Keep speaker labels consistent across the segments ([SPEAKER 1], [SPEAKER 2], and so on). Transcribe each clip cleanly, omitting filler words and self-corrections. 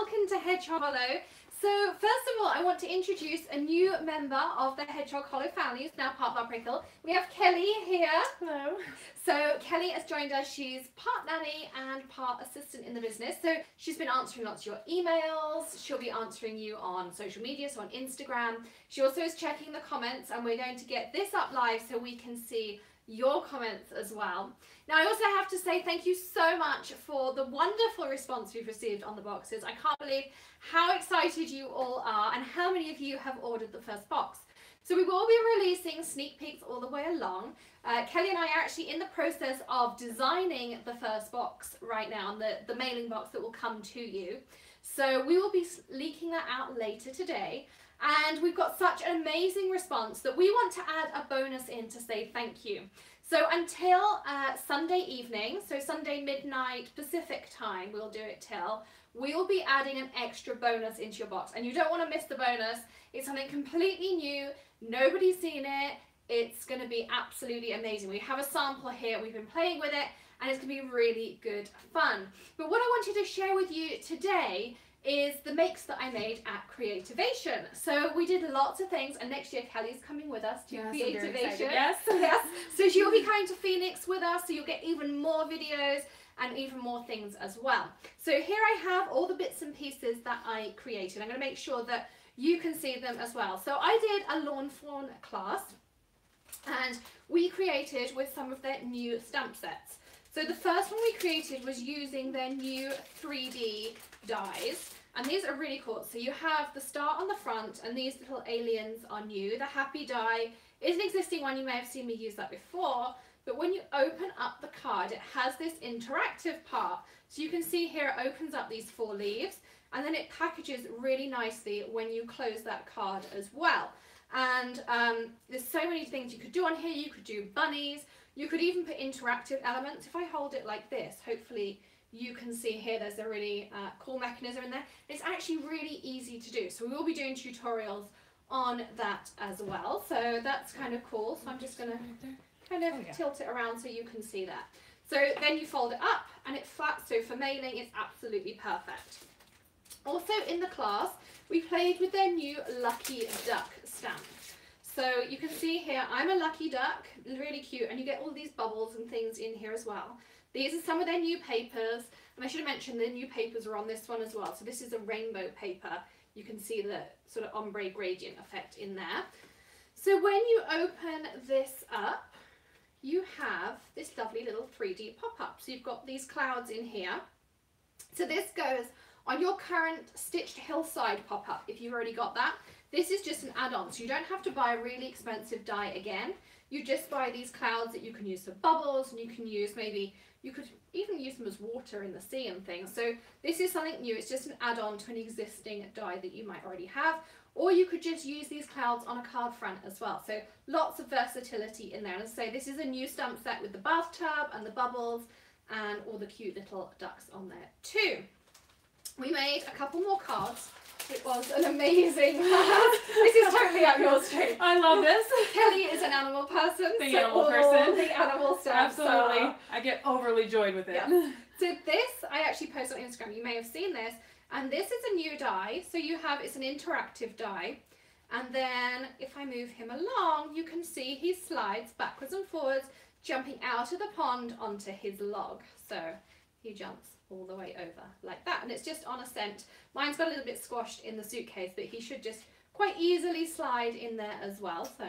[SPEAKER 1] welcome to Hedgehog Hollow. So first of all, I want to introduce a new member of the Hedgehog Hollow family who's now part of our prickle. We have Kelly here.
[SPEAKER 2] Hello.
[SPEAKER 1] So Kelly has joined us. She's part nanny and part assistant in the business. So she's been answering lots of your emails. She'll be answering you on social media, so on Instagram. She also is checking the comments, and we're going to get this up live so we can see your comments as well. Now, I also have to say thank you so much for the wonderful response we've received on the boxes. I can't believe how excited you all are and how many of you have ordered the first box. So we will be releasing sneak peeks all the way along. Kelly and I are actually in the process of designing the first box right now, and the mailing box that will come to you. So we will be leaking that out later today. And we've got such an amazing response that we want to add a bonus in to say thank you. So until Sunday evening, so Sunday midnight Pacific time, we'll do it till, we'll be adding an extra bonus into your box. And you don't want to miss the bonus. It's something completely new. Nobody's seen it. It's going to be absolutely amazing. We have a sample here. We've been playing with it, and it's going to be really good fun. But what I wanted to share with you today is the makes that I made at Creativation. So we did lots of things, and next year Kelly's coming with us to Creativation.
[SPEAKER 2] Yes.
[SPEAKER 1] Yes. So she'll be coming to Phoenix with us, so you'll get even more videos and even more things as well. So here I have all the bits and pieces that I created. I'm going to make sure that you can see them as well. So I did a lawn fawn class, and we created with some of their new stamp sets. So the first one we created was using their new 3D dies, and these are really cool. So you have the star on the front, and these little aliens are new. The happy die is an existing one. You may have seen me use that before, but when you open up the card, it has this interactive part. So you can see here it opens up these 4 leaves, and then it packages really nicely when you close that card as well. And there's so many things you could do on here. You could do bunnies. You could even put interactive elements. If I hold it like this, hopefully you can see here there's a really cool mechanism in there. It's actually really easy to do. So we will be doing tutorials on that as well. So that's kind of cool. So I'm just going to kind of tilt it around so you can see that. So then you fold it up and it flaps. So for mailing, it's absolutely perfect. Also in the class, we played with their new Lucky Duck stamp. So you can see here, I'm a lucky duck, really cute, and you get all these bubbles and things in here as well. These are some of their new papers, and I should have mentioned the new papers are on this one as well. So this is a rainbow paper. You can see the sort of ombre gradient effect in there. So when you open this up, you have this lovely little 3D pop-up. So you've got these clouds in here. So this goes on your current stitched hillside pop-up, if you've already got that. This is just an add-on, so you don't have to buy a really expensive die again. You just buy these clouds that you can use for bubbles, and you can use you could even use them as water in the sea and things. So this is something new. It's just an add-on to an existing die that you might already have, or you could just use these clouds on a card front as well. So lots of versatility in there. And as I say, this is a new stamp set with the bathtub and the bubbles and all the cute little ducks on there too. We made a couple more cards. It was an amazing This is totally up your street.
[SPEAKER 2] I love this.
[SPEAKER 1] Kelly is an animal person.
[SPEAKER 2] The animal person.
[SPEAKER 1] The animal stuff.
[SPEAKER 2] Absolutely. I get overly joyed with it.
[SPEAKER 1] Yeah. So this, I actually posted on Instagram. You may have seen this. And this is a new die. So you have, it's an interactive die. And then if I move him along, you can see he slides backwards and forwards, jumping out of the pond onto his log. So he jumps all the way over like that, and it's just on a scent. Mine's got a little bit squashed in the suitcase, but he should just quite easily slide in there as well. So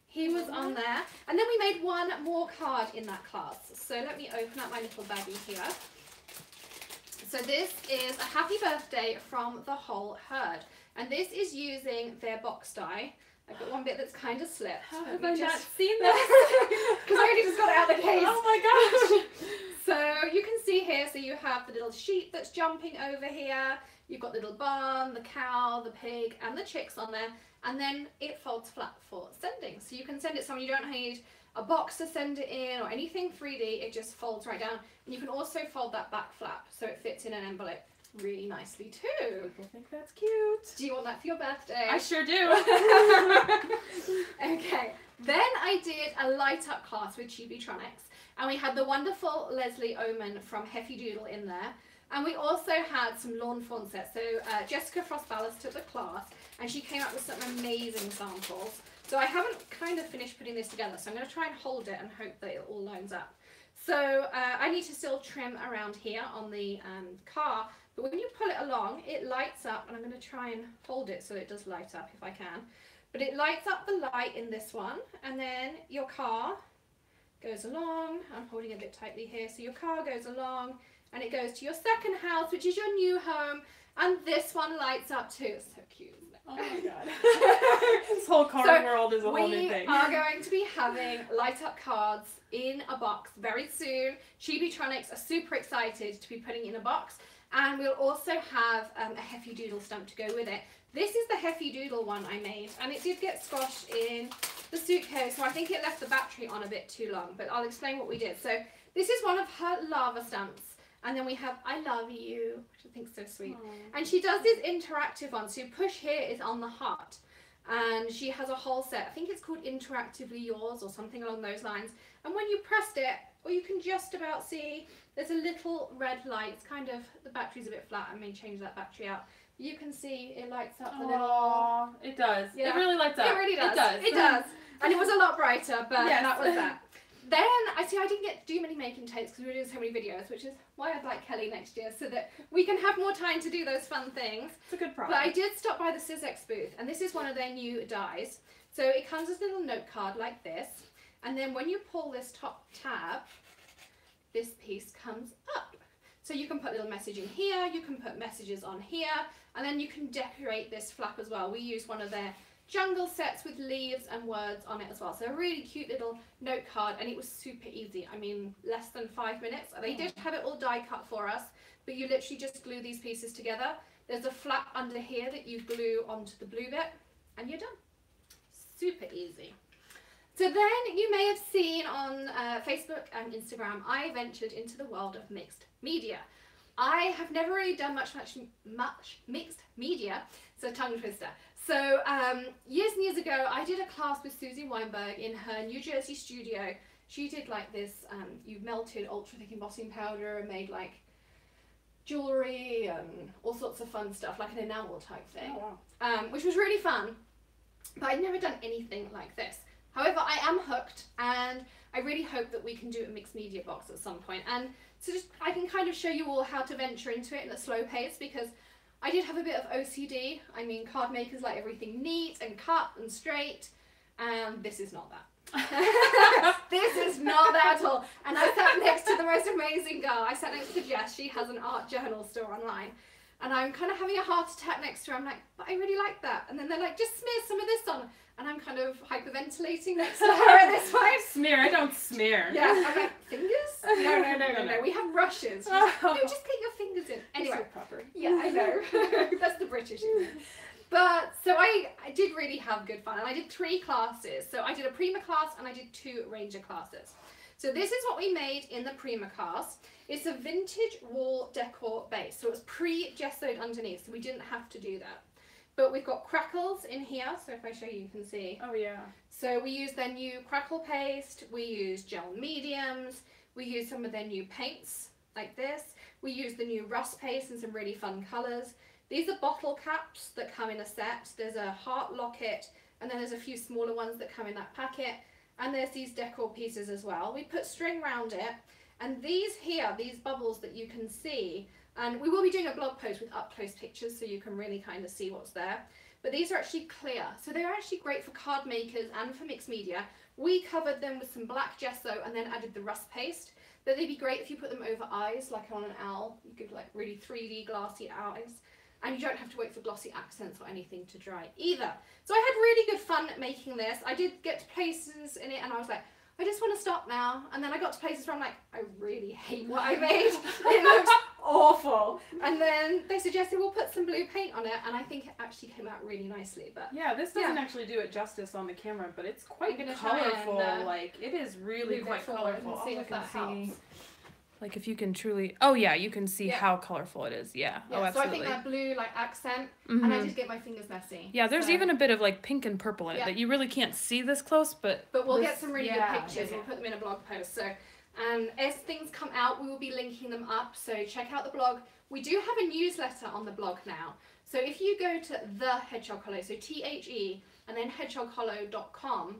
[SPEAKER 1] he was on there, and then we made one more card in that class. So let me open up my little baggie here. So this is a happy birthday from the whole herd, and this is using their box die. I've got one bit that's kind of slipped.
[SPEAKER 2] How have I not seen this?
[SPEAKER 1] Because I only just got it out of the case.
[SPEAKER 2] Oh my gosh.
[SPEAKER 1] So you can see here, so you have the little sheep that's jumping over here. You've got the little barn, the cow, the pig, and the chicks on there. And then it folds flat for sending. So you can send it somewhere. You don't need a box to send it in or anything 3D. It just folds right down. And you can also fold that back flap so it fits in an envelope really nicely too.
[SPEAKER 2] People think that's cute.
[SPEAKER 1] Do you want that for your birthday?
[SPEAKER 2] I sure do.
[SPEAKER 1] Okay, then I did a light up class with Chibitronics, and we had the wonderful Leslie Oman from Heffy Doodle in there, and we also had some lawn fawn sets. So Jessica Frost Ballas took the class, and she came up with some amazing samples. So I haven't kind of finished putting this together, so I'm going to try and hold it and hope that it all lines up. So I need to still trim around here on the car, but when you pull it along, it lights up, and I'm going to try and hold it so it does light up if I can. But it lights up the light in this one, and then your car goes along. I'm holding it a bit tightly here. So your car goes along, and it goes to your second house, which is your new home, and this one lights up too. It's so cute, isn't it?
[SPEAKER 2] Oh my god. This whole card world is a whole new thing.
[SPEAKER 1] We are going to be having light up cards in a box very soon. Chibitronics are super excited to be putting in a box, and we'll also have a Heffy Doodle stamp to go with it. This is the Heffy Doodle one I made, and it did get squashed in the suitcase, so I think it left the battery on a bit too long, but I'll explain what we did. So this is one of her lava stamps, and then we have I love you, which I think is so sweet. Aww. And she does this interactive one, so you push here is on the heart, and she has a whole set. I think it's called Interactively Yours or something along those lines, and when you pressed it, well, you can just about see there's a little red light. It's kind of, the battery's a bit flat. I may change that battery out. You can see it lights up the little...
[SPEAKER 2] It does.
[SPEAKER 1] Yeah.
[SPEAKER 2] It really lights up.
[SPEAKER 1] It really does.
[SPEAKER 2] It does.
[SPEAKER 1] It does. And it was a lot brighter, but
[SPEAKER 2] yes.
[SPEAKER 1] that was that. Then, I didn't get to do many making tapes because we were doing so many videos, which is why I'd like Kelly next year, so that we can have more time to do those fun things.
[SPEAKER 2] It's a good problem.
[SPEAKER 1] But I did stop by the sizzix booth, and this is one of their new dies. So it comes as a little note card like this, and then when you pull this top tab, this piece comes up. So you can put little messaging here, you can put messages on here, and then you can decorate this flap as well. We used one of their jungle sets with leaves and words on it as well. So a really cute little note card, and it was super easy. I mean, less than 5 minutes. They did have it all die cut for us, but you literally just glue these pieces together. There's a flap under here that you glue onto the blue bit, and you're done. Super easy. So then you may have seen on Facebook and Instagram, I ventured into the world of mixed media. I have never really done much mixed media, so tongue twister. So years and years ago, I did a class with Susie Weinberg in her New Jersey studio. She did like this, you melted ultra thick embossing powder and made like jewelry and all sorts of fun stuff, like an enamel type thing,
[SPEAKER 2] oh, wow.
[SPEAKER 1] Which was really fun, but I'd never done anything like this. However, I am hooked, and I really hope that we can do a mixed media box at some point. And so just, I can kind of show you all how to venture into it in a slow pace, because I did have a bit of OCD. I mean, card makers like everything neat and cut and straight, and this is not that. This is not that at all. And I sat next to the most amazing girl. I sat next to Jess. She has an art journal store online. And I'm kind of having a heart attack next to her. I'm like, but I really like that. And then they're like, just smear some of this on. And I'm kind of hyperventilating next to her at this point.
[SPEAKER 2] Smear, I don't smear.
[SPEAKER 1] Yeah, I'm like, fingers? No. We have brushes. No, just get your fingers in. Anyway.
[SPEAKER 2] So proper.
[SPEAKER 1] Yeah, I know. That's the British in me. But, so I did really have good fun. And I did 3 classes. So I did a Prima class and I did 2 Ranger classes. So this is what we made in the Prima class. It's a vintage wall decor base. So it was pre-gessoed underneath, so we didn't have to do that. But we've got crackles in here, so if I show you can see.
[SPEAKER 2] Oh yeah.
[SPEAKER 1] So we used their new crackle paste, we used gel mediums, we used some of their new paints, like this. We used the new rust paste and some really fun colours. These are bottle caps that come in a set. There's a heart locket, and then there's a few smaller ones that come in that packet. And there's these decor pieces as well. We put string around it, and these here, these bubbles that you can see, and we will be doing a blog post with up close pictures so you can really kind of see what's there. But these are actually clear, so they're actually great for card makers and for mixed media. We covered them with some black gesso and then added the rust paste. But they'd be great if you put them over eyes, like on an owl. You could like really 3D glassy eyes. And you don't have to wait for glossy accents or anything to dry either. So I had really good fun making this. I did get to places in it and I was like, I just want to stop now. And then I got to places where I'm like, I really hate what I made. It looks awful. And then they suggested we'll put some blue paint on it, and I think it actually came out really nicely. But
[SPEAKER 2] yeah, this doesn't actually do it justice on the camera, but it's quite colorful. Like, it is really quite colorful.
[SPEAKER 1] See if that helps.
[SPEAKER 2] Like if you can truly, oh yeah, you can see
[SPEAKER 1] Yeah.
[SPEAKER 2] how colorful it is. Yeah.
[SPEAKER 1] Yeah,
[SPEAKER 2] Oh,
[SPEAKER 1] so I
[SPEAKER 2] absolutely.
[SPEAKER 1] think that blue like accent, and I did get my fingers messy.
[SPEAKER 2] Yeah, there's
[SPEAKER 1] so.
[SPEAKER 2] even a bit of like pink and purple in it that you really can't see this close, but
[SPEAKER 1] we'll
[SPEAKER 2] this,
[SPEAKER 1] get some really good pictures. We'll put them in a blog post. So, and as things come out, we will be linking them up. So check out the blog. We do have a newsletter on the blog now. So if you go to the Hedgehog Hollow, so THE and then hedgehoghollow.com,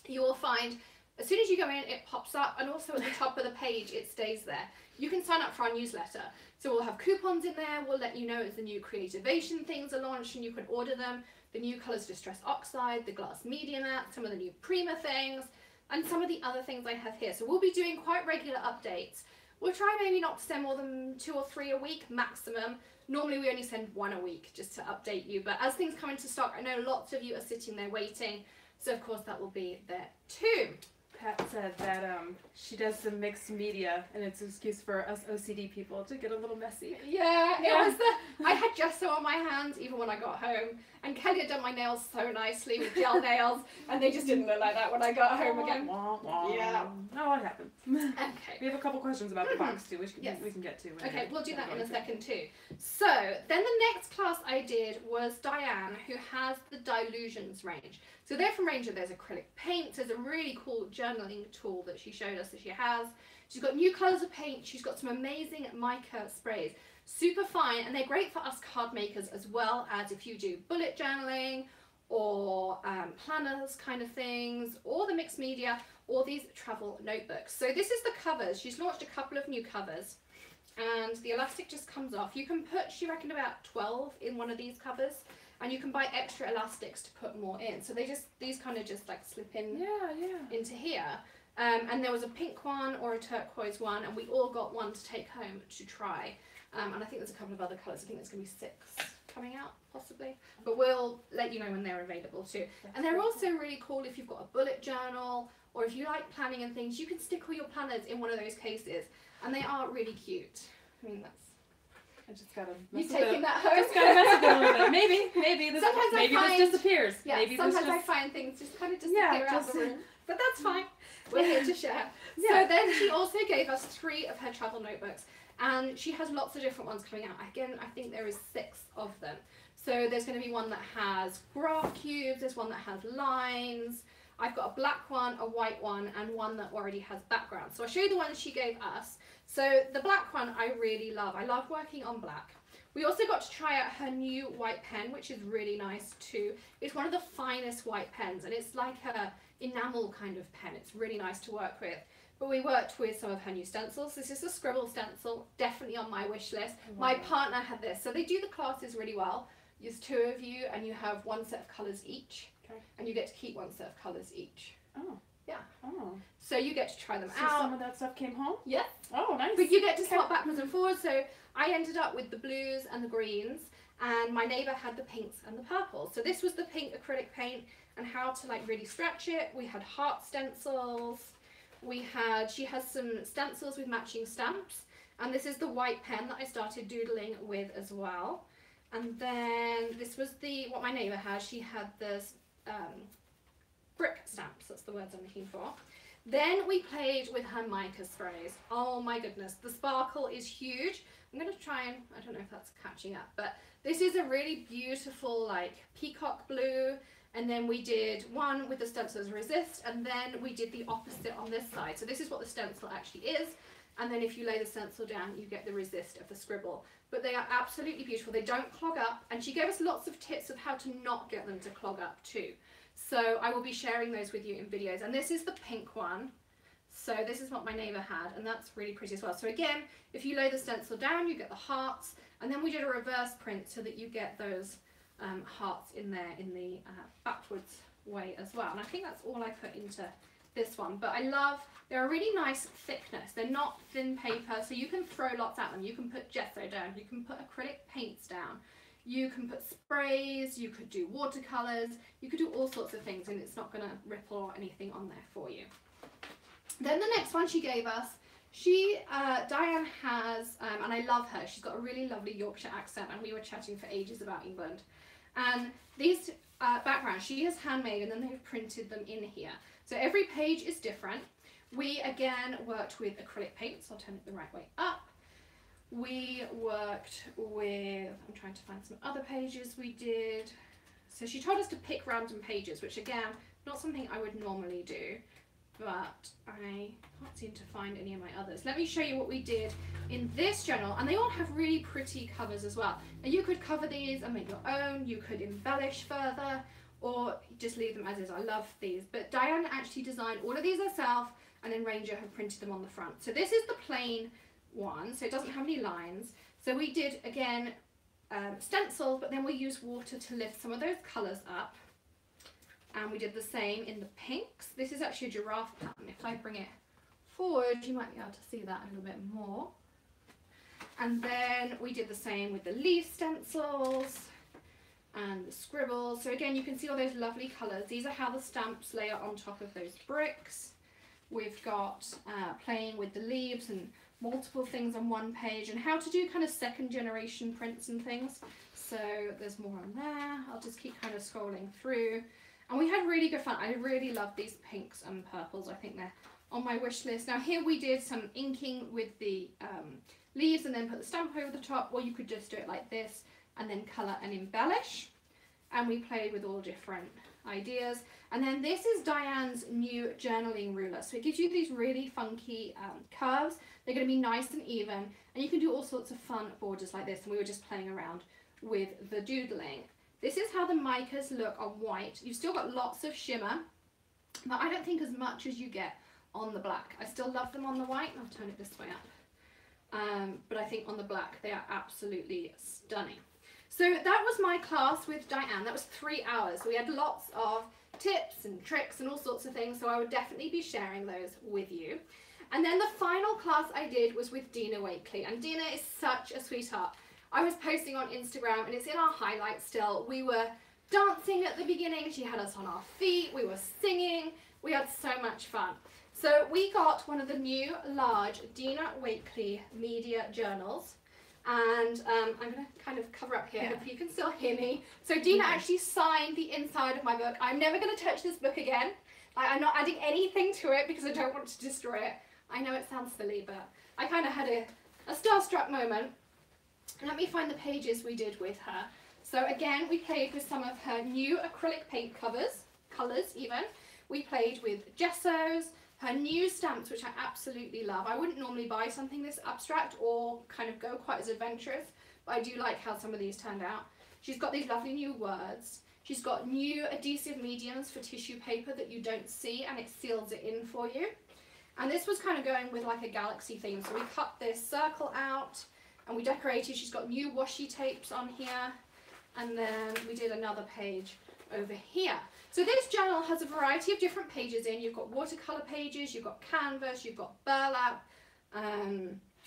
[SPEAKER 1] you will find, as soon as you go in, it pops up, and also at the top of the page, it stays there. You can sign up for our newsletter. So we'll have coupons in there. We'll let you know as the new Creativation things are launched and you can order them. The new colours Distress Oxide, the Glass Media Mat, some of the new Prima things, and some of the other things I have here. So we'll be doing quite regular updates. We'll try maybe not to send more than 2 or 3 a week maximum. Normally we only send 1 a week just to update you. But as things come into stock, I know lots of you are sitting there waiting. So of course that will be there too.
[SPEAKER 2] Pat said that she does some mixed media, and it's an excuse for us OCD people to get a little messy.
[SPEAKER 1] Yeah, it was I had gesso on my hands even when I got home, and Kelly had done my nails so nicely with gel nails, and they just didn't look like that when I got home again. Yeah.
[SPEAKER 2] Oh, it happens.
[SPEAKER 1] Okay.
[SPEAKER 2] We have a couple questions about the box too, which we can get to.
[SPEAKER 1] Okay, we'll do that in a second too. So then the next class I did was Diane, who has the Dylusions range. So they're from Ranger. There's acrylic paints. There's a really cool journaling tool that she showed us that she has. She's got new colours of paint. She's got some amazing mica sprays. Super fine, and they're great for us card makers as well as if you do bullet journaling or planners kind of things, or the mixed media, or these travel notebooks. So this is the covers. She's launched a couple of new covers, and the elastic just comes off. You can put, she reckoned, about 12 in one of these covers, and you can buy extra elastics to put more in. So these kind of just like slip in into here. And there was a pink one or a turquoise one, and we all got one to take home to try. And I think there's a couple of other colours. I think there's going to be 6 coming out, possibly. But we'll let you know when they're available too. And they're also really cool if you've got a bullet journal, or if you like planning and things, you can stick all your planners in one of those cases. And they are really cute. I mean, that's...
[SPEAKER 2] I just gotta
[SPEAKER 1] mess with it. You taking that home?
[SPEAKER 2] Just gotta mess with it a little bit. Maybe this, this disappears.
[SPEAKER 1] Yeah,
[SPEAKER 2] maybe
[SPEAKER 1] sometimes I find things just kind of disappear out the room. But that's fine. We're here to share. So then she also gave us 3 of her travel notebooks. And she has lots of different ones coming out. Again, I think there is 6 of them. So there's going to be one that has graph cubes, there's one that has lines. I've got a black one, a white one, and one that already has background. So I'll show you the ones she gave us. So the black one I really love. I love working on black. We also got to try out her new white pen, which is really nice too. It's one of the finest white pens, and it's like a enamel kind of pen. It's really nice to work with. But we worked with some of her new stencils. This is a scribble stencil, definitely on my wish list. My partner had this. So they do the classes really well. There's 2 of you, and you have 1 set of colours each. Okay. And you get to keep 1 set of colours each.
[SPEAKER 2] Oh.
[SPEAKER 1] Yeah.
[SPEAKER 2] Oh.
[SPEAKER 1] So you get to try them
[SPEAKER 2] so
[SPEAKER 1] out.
[SPEAKER 2] Some of that stuff came home?
[SPEAKER 1] Yeah.
[SPEAKER 2] Oh, nice.
[SPEAKER 1] But you get to swap backwards and forwards. So I ended up with the blues and the greens, and my neighbour had the pinks and the purples. So this was the pink acrylic paint and how to like really stretch it. We had heart stencils. She has some stencils with matching stamps, and this is the white pen that I started doodling with as well. And then this was what my neighbour has. She had this brick stamps, that's the words I'm looking for. Then we played with her mica sprays. Oh my goodness, the sparkle is huge. I'm going to try and, I don't know if that's catching up, but this is a really beautiful like peacock blue. And then we did one with the stencil as resist, and then we did the opposite on this side. So this is what the stencil actually is. And then if you lay the stencil down, you get the resist of the scribble. But they are absolutely beautiful. They don't clog up. And she gave us lots of tips of how to not get them to clog up too. So I will be sharing those with you in videos. And this is the pink one. So this is what my neighbour had, and that's really pretty as well. So again, if you lay the stencil down, you get the hearts. And then we did a reverse print so that you get those hearts in there in the backwards way as well. And I think that's all I put into this one. But I love, they're a really nice thickness. They're not thin paper, so you can throw lots at them. You can put gesso down, you can put acrylic paints down, you can put sprays, you could do watercolours, you could do all sorts of things, and it's not going to ripple or anything on there for you. Then the next one she gave us, Diane has, and I love her, she's got a really lovely Yorkshire accent, and we were chatting for ages about England. And these backgrounds she has handmade, and then they've printed them in here. So every page is different. We again worked with acrylic paints. I'll turn it the right way up. We worked with, I'm trying to find some other pages we did. So she told us to pick random pages, which again, not something I would normally do, but I can't seem to find any of my others. Let me show you what we did in this journal, and they all have really pretty covers as well. Now you could cover these and make your own, you could embellish further, or just leave them as is. I love these, but Diane actually designed all of these herself, and then Ranger have printed them on the front. So this is the plain one, so it doesn't have any lines. So we did, again, stencils, but then we used water to lift some of those colours up. And we did the same in the pinks. This is actually a giraffe pattern. If I bring it forward, you might be able to see that a little bit more. And then we did the same with the leaf stencils and the scribbles. So again, you can see all those lovely colours. These are how the stamps layer on top of those bricks. We've got playing with the leaves and multiple things on one page, and how to do kind of second generation prints and things. So there's more on there. I'll just keep kind of scrolling through. And we had really good fun. I really love these pinks and purples. I think they're on my wish list. Now here we did some inking with the leaves and then put the stamp over the top, or you could just do it like this and then colour and embellish. And we played with all different ideas. And then this is Diane's new journaling ruler. So it gives you these really funky curves. They're going to be nice and even, and you can do all sorts of fun borders like this. And we were just playing around with the doodling. This is how the micas look on white. You've still got lots of shimmer, but I don't think as much as you get on the black. I still love them on the white. I'll turn it this way up. But I think on the black they are absolutely stunning. So that was my class with Diane. That was 3 hours. We had lots of tips and tricks and all sorts of things, so I would definitely be sharing those with you. And then the final class I did was with Dina Wakely, and Dina is such a sweetheart. I was posting on Instagram, and it's in our highlights still. We were dancing at the beginning. She had us on our feet. We were singing. We had so much fun. So we got one of the new large Dina Wakely media journals. And I'm going to kind of cover up here. Yeah. Hope you can still hear me. So Dina actually signed the inside of my book. I'm never going to touch this book again. I'm not adding anything to it because I don't want to destroy it. I know it sounds silly, but I kind of had a starstruck moment. Let me find the pages we did with her. So again, we played with some of her new acrylic paint colours even. We played with gessos, her new stamps, which I absolutely love. I wouldn't normally buy something this abstract or kind of go quite as adventurous, but I do like how some of these turned out. She's got these lovely new words. She's got new adhesive mediums for tissue paper that you don't see, and it seals it in for you. And this was kind of going with like a galaxy theme. So we cut this circle out and we decorated. She's got new washi tapes on here. And then we did another page over here. So this journal has a variety of different pages in. You've got watercolor pages, you've got canvas, you've got burlap,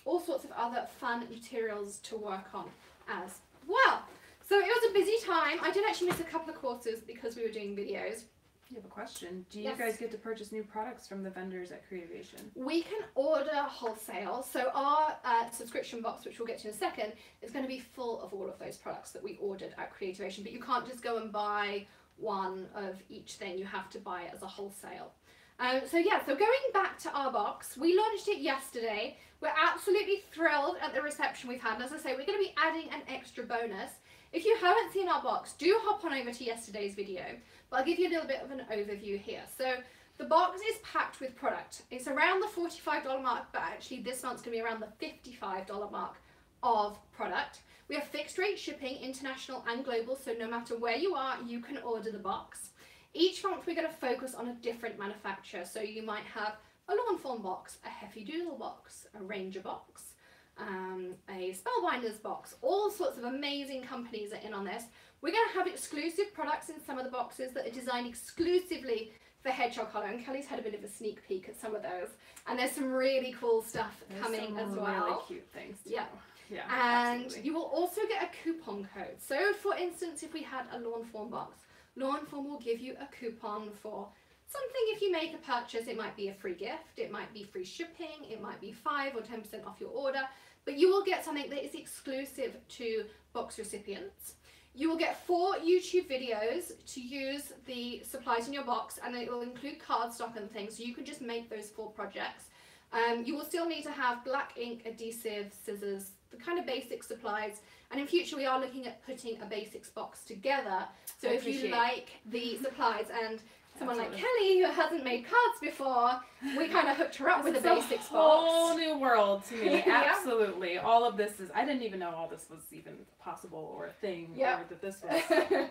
[SPEAKER 1] all sorts of other fun materials to work on as well. So it was a busy time. I did actually miss a couple of courses because we were doing videos.
[SPEAKER 2] You have a question. Do you guys get to purchase new products from the vendors at Creativation?
[SPEAKER 1] We can order wholesale. So our subscription box, which we'll get to in a second, is going to be full of all of those products that we ordered at Creativation. But you can't just go and buy one of each thing. You have to buy it as a wholesale. So going back to our box, we launched it yesterday. We're absolutely thrilled at the reception we've had. And as I say, we're going to be adding an extra bonus. If you haven't seen our box, do hop on over to yesterday's video. But I'll give you a little bit of an overview here. So the box is packed with product. It's around the $45 mark, but actually this month's going to be around the $55 mark of product. We have fixed rate shipping, international and global, so no matter where you are, you can order the box. Each month we're going to focus on a different manufacturer. So you might have a lawn form box, a Heffy Doodle box, a Ranger box, a Spellbinders box. All sorts of amazing companies are in on this. We're going to have exclusive products in some of the boxes that are designed exclusively for Hedgehog Hollow, and Kelly's had a bit of a sneak peek at some of those. And there's some really cool stuff coming as well.
[SPEAKER 2] Really cute things too.
[SPEAKER 1] Yeah.
[SPEAKER 2] Yeah,
[SPEAKER 1] and
[SPEAKER 2] absolutely.
[SPEAKER 1] you will also get a coupon code. So for instance, if we had a lawn form box, lawn form will give you a coupon for something. If you make a purchase, it might be a free gift, it might be free shipping, it might be 5 or 10% off your order, but you will get something that is exclusive to box recipients. You will get 4 YouTube videos to use the supplies in your box, and it will include cardstock and things, so you can just make those 4 projects. You will still need to have black ink, adhesive, scissors, the kind of basic supplies, and in future we are looking at putting a basics box together. So if you like the supplies, and someone like Kelly who hasn't made cards before, we kind of hooked her up with a basics box.
[SPEAKER 2] A whole new world to me. Absolutely. All of this is, I didn't even know all this was even possible or a thing, or that this was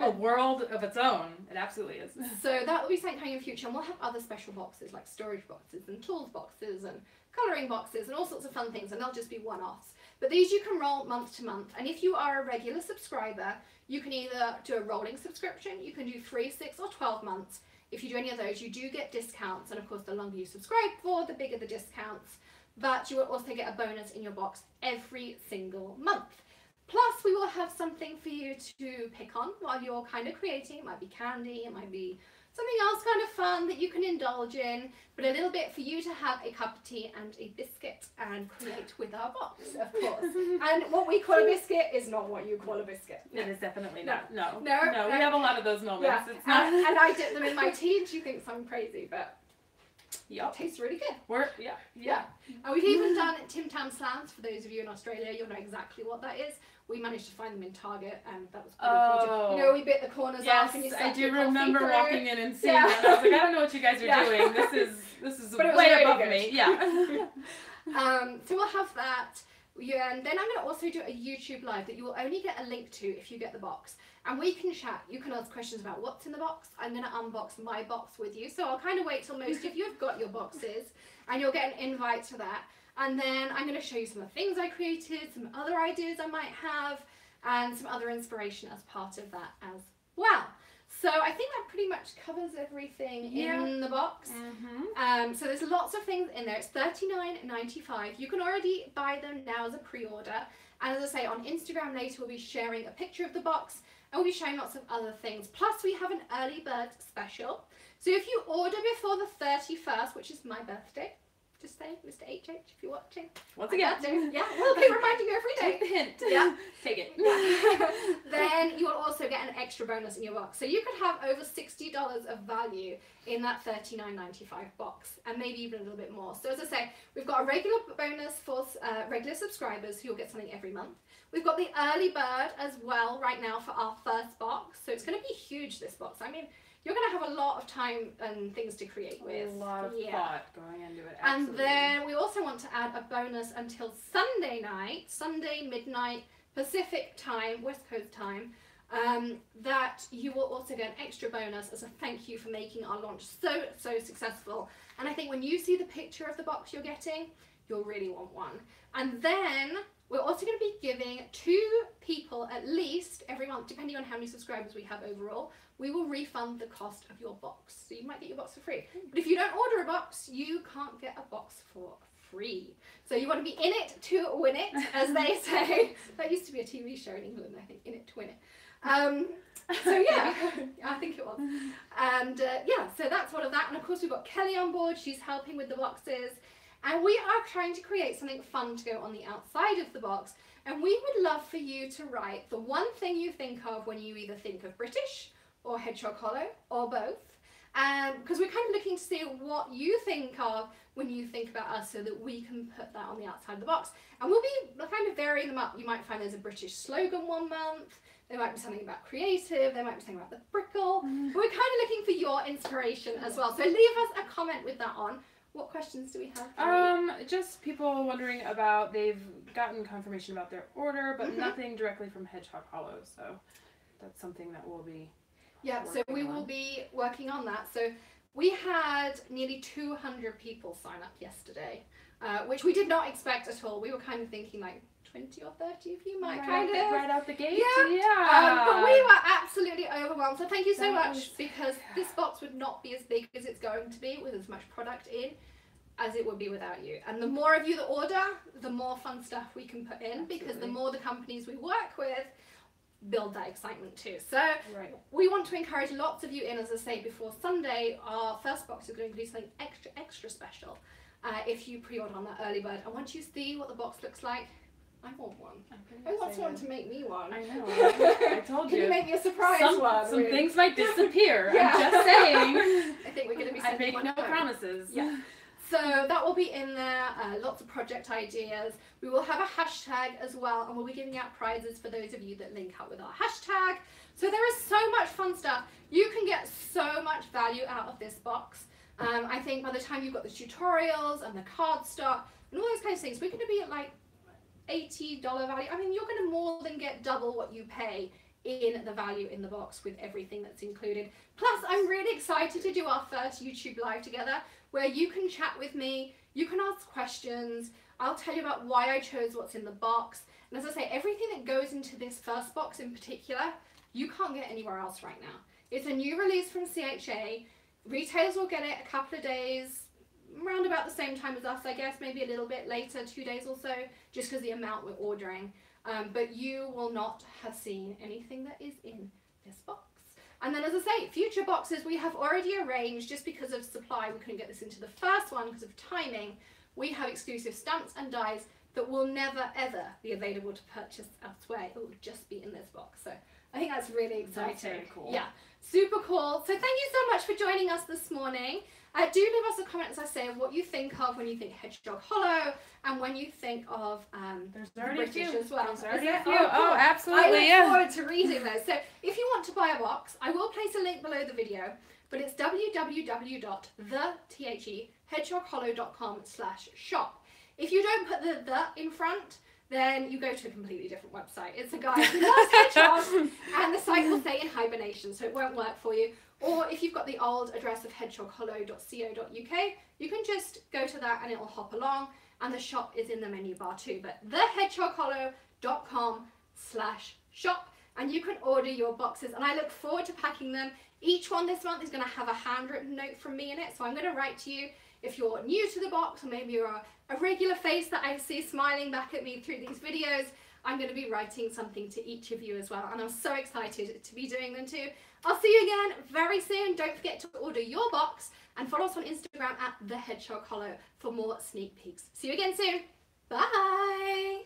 [SPEAKER 2] a world of its own. It absolutely is. So
[SPEAKER 1] that will be something coming in future, and we'll have other special boxes like storage boxes and tools boxes and colouring boxes and all sorts of fun things, and they'll just be one-offs. But these you can roll month to month, and if you are a regular subscriber, you can either do a rolling subscription, you can do 3, 6 or 12 months. If you do any of those, you do get discounts, and of course the longer you subscribe for, the bigger the discounts, but you will also get a bonus in your box every single month. Plus we will have something for you to pick on while you're kind of creating. It might be candy, it might be something else kind of fun that you can indulge in, but a little bit for you to have a cup of tea and a biscuit and create with our box, of course. And what we call a biscuit is not what you call a biscuit.
[SPEAKER 2] No. It is definitely not. No.
[SPEAKER 1] No.
[SPEAKER 2] We have a lot of those moments.
[SPEAKER 1] Yeah.
[SPEAKER 2] It's not.
[SPEAKER 1] And I dip them in my tea, and she thinks I'm crazy, but it tastes really good.
[SPEAKER 2] Yeah.
[SPEAKER 1] And we've even done Tim Tam Slams. For those of you in Australia, you'll know exactly what that is. We managed to find them in Target, and that was pretty cool. You know, we bit the corners off, and you
[SPEAKER 2] I do remember walking in and seeing that. And I was like, I don't know what you guys are doing. This is way
[SPEAKER 1] really
[SPEAKER 2] above
[SPEAKER 1] good.
[SPEAKER 2] me. Yeah.
[SPEAKER 1] So we'll have that. Yeah, and then I'm going to also do a YouTube live that you will only get a link to if you get the box. And we can chat. You can ask questions about what's in the box. I'm going to unbox my box with you. So I'll kind of wait till most of you have got your boxes, and you'll get an invite to that. And then I'm going to show you some of the things I created, some other ideas I might have, and some other inspiration as part of that as well. So I think that pretty much covers everything in the box. So there's lots of things in there. It's $39.95. You can already buy them now as a pre-order. And as I say, on Instagram later we'll be sharing a picture of the box, and we'll be showing lots of other things. Plus we have an early bird special. So if you order before the 31st, which is my birthday, just say, Mr. HH, if you're watching.
[SPEAKER 2] Once again.
[SPEAKER 1] Yeah, we'll keep reminding you every day.
[SPEAKER 2] Take the hint.
[SPEAKER 1] Yeah.
[SPEAKER 2] Take it.
[SPEAKER 1] Yeah. Then you will also get an extra bonus in your box. So you could have over $60 of value in that $39.95 box, and maybe even a little bit more. So as I say, we've got a regular bonus for regular subscribers who will get something every month. We've got the early bird as well right now for our first box. So it's going to be huge, this box. I mean, you're going to have a lot of time and things to create with.
[SPEAKER 2] A lot of thought going into it. Absolutely.
[SPEAKER 1] And then we also want to add a bonus until Sunday night, Sunday midnight Pacific time, West Coast time, that you will also get an extra bonus as a thank you for making our launch so successful. And I think when you see the picture of the box you're getting, you'll really want one. And then we're also going to be giving 2 people at least every month, depending on how many subscribers we have overall, we will refund the cost of your box. So you might get your box for free. But if you don't order a box, you can't get a box for free. So you want to be in it to win it, as they say. That used to be a TV show in England, I think, In It to Win It. So yeah, I think it was. And yeah, so that's all of that. And of course we've got Kelly on board. She's helping with the boxes. And we are trying to create something fun to go on the outside of the box. And we would love for you to write the one thing you think of when you either think of British or Hedgehog Hollow or both. Because we're kind of looking to see what you think of when you think about us, so that we can put that on the outside of the box. And we'll be kind of varying them up. You might find there's a British slogan one month. There might be something about creative. There might be something about the brickle. But we're kind of looking for your inspiration as well. So leave us a comment with that on. What questions do we have?
[SPEAKER 2] Just people wondering about, they've gotten confirmation about their order, but nothing directly from Hedgehog Hollow. So that's something that we'll be
[SPEAKER 1] so we will be working on that. So we had nearly 200 people sign up yesterday, which we did not expect at all. We were kind of thinking like 20 or 30 of you might
[SPEAKER 2] right out the gate.
[SPEAKER 1] Yeah. But we were absolutely overwhelmed. So thank you so much, because this box would not be as big as it's going to be with as much product in as it would be without you. And the more of you that order, the more fun stuff we can put in, because the more the companies we work with build that excitement too. So we want to encourage lots of you in. As I say, before Sunday, our first box is going to do something extra special if you pre-order on that early bird. And once you see what the box looks like, I want one. I want someone to make me one.
[SPEAKER 2] I know. I told you.
[SPEAKER 1] Can you make me a surprise one?
[SPEAKER 2] Some things might disappear. Yeah. I'm just saying.
[SPEAKER 1] I think we're going to be
[SPEAKER 2] I make no promises.
[SPEAKER 1] Yeah. So that will be in there, lots of project ideas. We will have a hashtag as well, and we'll be giving out prizes for those of you that link up with our hashtag. So there is so much fun stuff. You can get so much value out of this box. I think by the time you've got the tutorials and the cardstock and all those kinds of things, we're going to be at like $80 value. I mean, you're going to more than get double what you pay in the value in the box with everything that's included. Plus, I'm really excited to do our first YouTube live together, where you can chat with me, you can ask questions, I'll tell you about why I chose what's in the box. And as I say, everything that goes into this first box in particular, you can't get anywhere else right now. It's a new release from CHA. Retailers will get it a couple of days, around about the same time as us, I guess, maybe a little bit later, 2 days or so, just because the amount we're ordering. But you will not have seen anything that is in this box. And then, as I say, future boxes we have already arranged. Just because of supply, we couldn't get this into the first one because of timing. We have exclusive stamps and dies that will never ever be available to purchase elsewhere. It will just be in this box. So I think that's really exciting.
[SPEAKER 2] That's very cool.
[SPEAKER 1] Yeah, super cool. So thank you so much for joining us this morning. Do leave us a comment, as I say, of what you think of when you think Hedgehog Hollow and when you think of
[SPEAKER 2] there's already
[SPEAKER 1] British
[SPEAKER 2] a few
[SPEAKER 1] as well.
[SPEAKER 2] There's already a few.
[SPEAKER 1] Oh, cool.
[SPEAKER 2] Absolutely.
[SPEAKER 1] I look forward to reading those. So if you want to buy a box, I will place a link below the video, but it's www.thethedgehoghollow.com/shop. If you don't put the in front, then you go to a completely different website. It's a guy who loves hedgehogs, and the site will stay in hibernation, so it won't work for you. Or if you've got the old address of hedgehoghollow.co.uk, you can just go to that and it will hop along, and the shop is in the menu bar too. But thehedgehoghollow.com/shop, and you can order your boxes, and I look forward to packing them. Each one this month is going to have a handwritten note from me in it, so I'm going to write to you. If you're new to the box, or maybe you're a regular face that I see smiling back at me through these videos, I'm going to be writing something to each of you as well, and I'm so excited to be doing them too. I'll see you again very soon. Don't forget to order your box and follow us on Instagram at The Hedgehog Hollow for more sneak peeks. See you again soon. Bye!